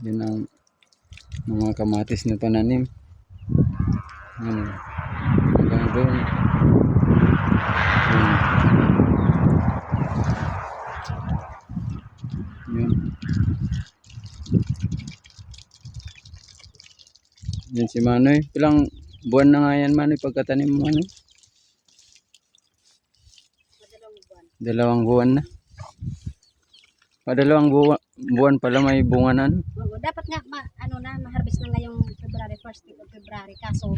Yun ang mga kamatis na pananim. Ano, hanggang doon. Yun. Yan si Manoy. Ilang buwan na nga yan, Manoy, pagkatanim mo, ano? 2 buwan na. Dalawang buwan pala may bunga na, ano? Oo, dapat nga ma-harvest na ngayong February 1st week of February, kaso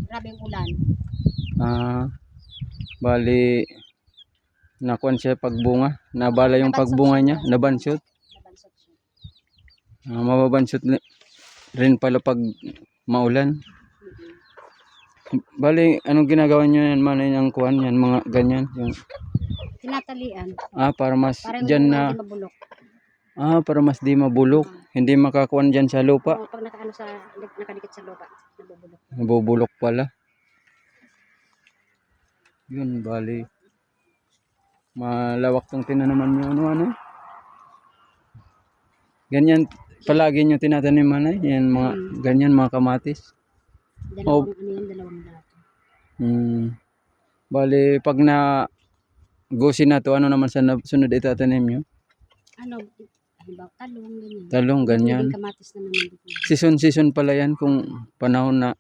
grabing ulan. Bali nakuan siya pagbunga, nabala yung pagbunga niya, nabansot. Nabansot siya. Mababansot rin pala pag maulan. Bali anong ginagawa niyo yan, Manoy, yung kuan yan, mga ganyan yung Tinatalian para mas para yung diyan bunga na hindi mabulok. para mas di mabulok, hindi makakuan diyan sa lupa. Oo, pag nakadikit sa lupa, nabubulok. Nabubulok pala. Yun, bali malawak tong tinanaman niyo, ano. Ganyan palagi niyo tinatanim, Manoy, yan mga ganyan, mga kamatis. Dalawang dalato. Bali pag na gusin na to, ano naman sa sunod itatanim nyo? Halimbawa, ganyan. Talong, ganyan. Kamatis na naman dito. Season pala yan, kung panahon na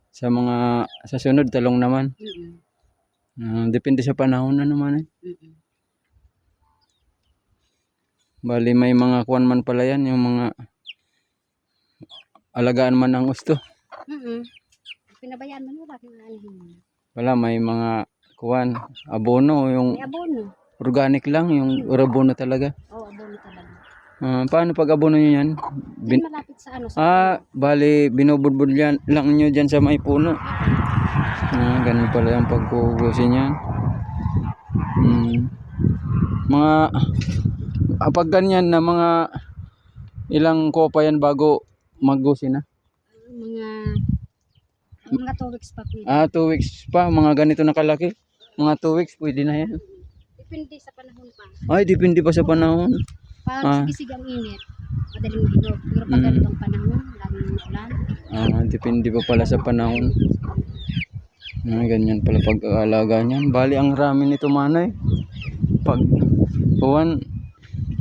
sa sunod, talong naman. Depende sa panahon na naman, eh. Bali may mga kuwan man pala yan, yung mga alagaan man ng gusto. Pinabayaan mo, bakit maalihin? Wala, may mga kuwan, abono, yung may abono. Organic lang, yung abono talaga. Oo, abono talaga. Paano pag abono nyo yan? Malapit sa ano? Bali binubudbud lang nyo dyan sa may puno. Ganun pala yung pagkugusin yan. Pag ganyan na mga ilang kopa yan bago maggusin na? Mga 2 weeks pa pwede. 2 weeks pa, mga ganito na kalaki. Mga 2 weeks pwede na yan. Depende sa panahon pa. Ay, depende pa sa panahon. Pag sigisig ang init, madaling mahinog. Pero pag ganitong panahon, laging ulan. Depende pa pala sa panahon. Ganyan pala pag-aalaga niyan. Bali ang rami nito, Manoy. Pag buwan,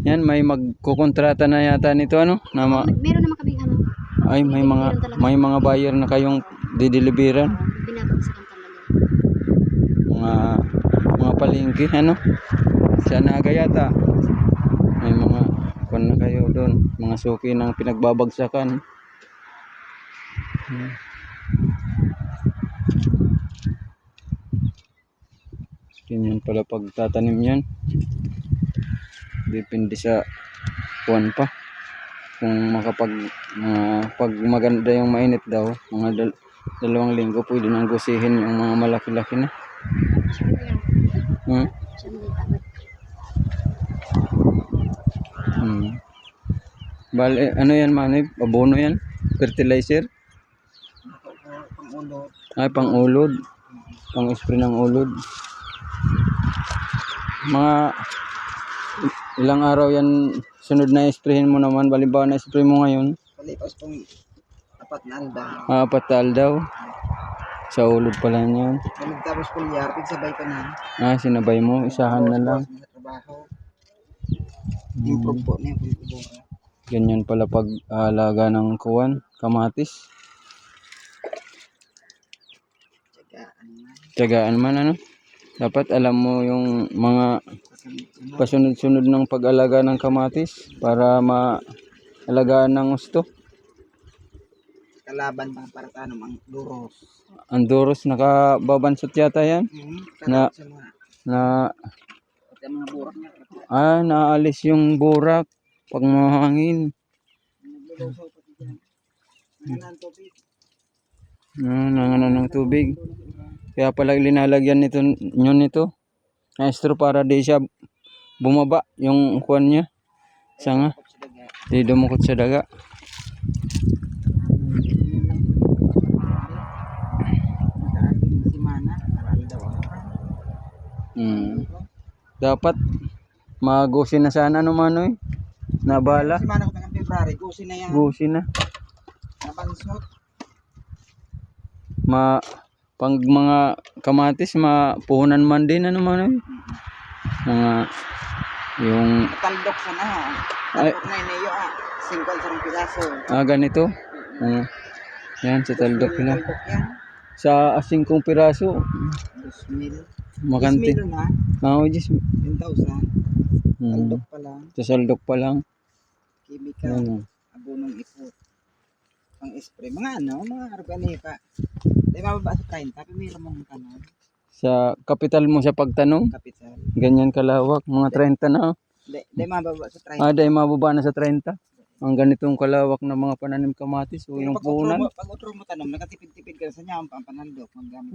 yan, may magkukontrata na yata nito, ano? Meron naman kaming ano. Ay, may mga buyer na kayong dideliveran. Binabagsakan talaga. Mga palengke, ano? Sa Naga yata. May mga kuwan na kayo doon, mga suki ng pinagbabagsakan. Ganyan pala pagtatanim yan. Depende sa kuwan pa. Kung pag maganda yung mainit daw, mga 2 linggo pwede nang gusihin yung mga malaki-laki na. Bali, ano yan, Manoy? Abono yan? Fertilizer? Ay, pang-ulod. Pang-spray ng ulod. Mga ilang araw yan sunod na isprayin mo naman. Balimbawa na spray mo ngayon. Palipas pong 4 na aldaw. 4 na aldaw. Sa ulod pala yan. Tapos kulyar, pigsabay ko na. Sinabay mo, isahan na lang. Improve po na yung ganyan pala pag-alaga ng kuwan, kamatis. Tiyagaan man, ano? Dapat alam mo yung mga pasunod-sunod ng pag-alaga ng kamatis para maalagaan ng gusto. Kalaban pa para sa ang duros. Ang duros, nakababansot yata yan. Naalis yung burak pag mahangin. Nanganan ng tubig. Kaya pala linalagyan nito maestro, para di siya bumaba yung kuwan niya, sanga, di dumukot sa daga. Dapat magusin na sana, no, Manoy? Nabala. Si Manang ko ng February, gusin na yan. Gusi na. Nabansot. Pang mga kamatis, mapuhunan man din, ano man eh. Mga, yung, Taldok sa na. Ay. Taldok na yun eh, singkol sa mga pilaso. ganito. Yan, sa taldok na. Taldok yan. Sa 5 piraso, 2,000. makanti. 10,000 na. Oo, Diyos. 10,000. Taldok pa lang. Sa saldok pa lang. Chemical. Yan. Abunong ipot. Pang spray. Mga mga organika. Di mababa sa 30. Pero mayroon mong tanong. Sa kapital mo sa pagtanong, Kapital. ganyan kalawak, mga 30 na. Di mababa sa 30. Dahil mababa na sa 30. Ang ganitong kalawak na mga pananim kamatis o yung puhunan. Pag utro mo tanong, nakatipid-tipid ka sa niya ang panaldok. Magamit.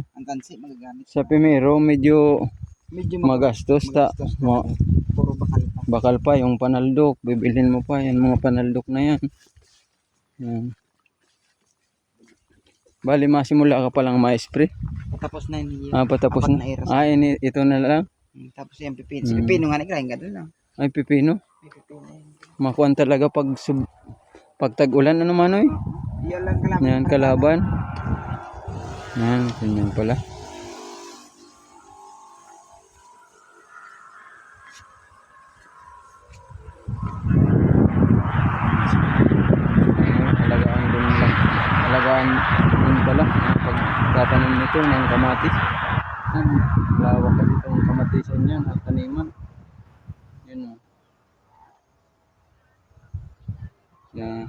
Ang tansi, magagamit. Sa Pimero, medyo Medyo magastos. magastos na. Puro bakal pa. Bakal pa yung panaldok. Bibilhin mo pa yan, mga panaldok na yan. Yan. Bali, masimula ka palang ma-spray. Patapos na yun. Patapos Apat na. na iras. Ito na lang. Tapos yung pipino. Si pipino nga naglaing ka doon lang. Ay, pipino. May pipino yun. Makuan talaga pag tag-ulan, ano man eh. Yan lang kalaban. Yan, kalaban. Yan, ganyan pala. Alagaan din lang. Alagaan din pala. Pagtatanim nito ng kamatis. Lawak kasi itong kamatisan yan at taniman. Yun o. Yan.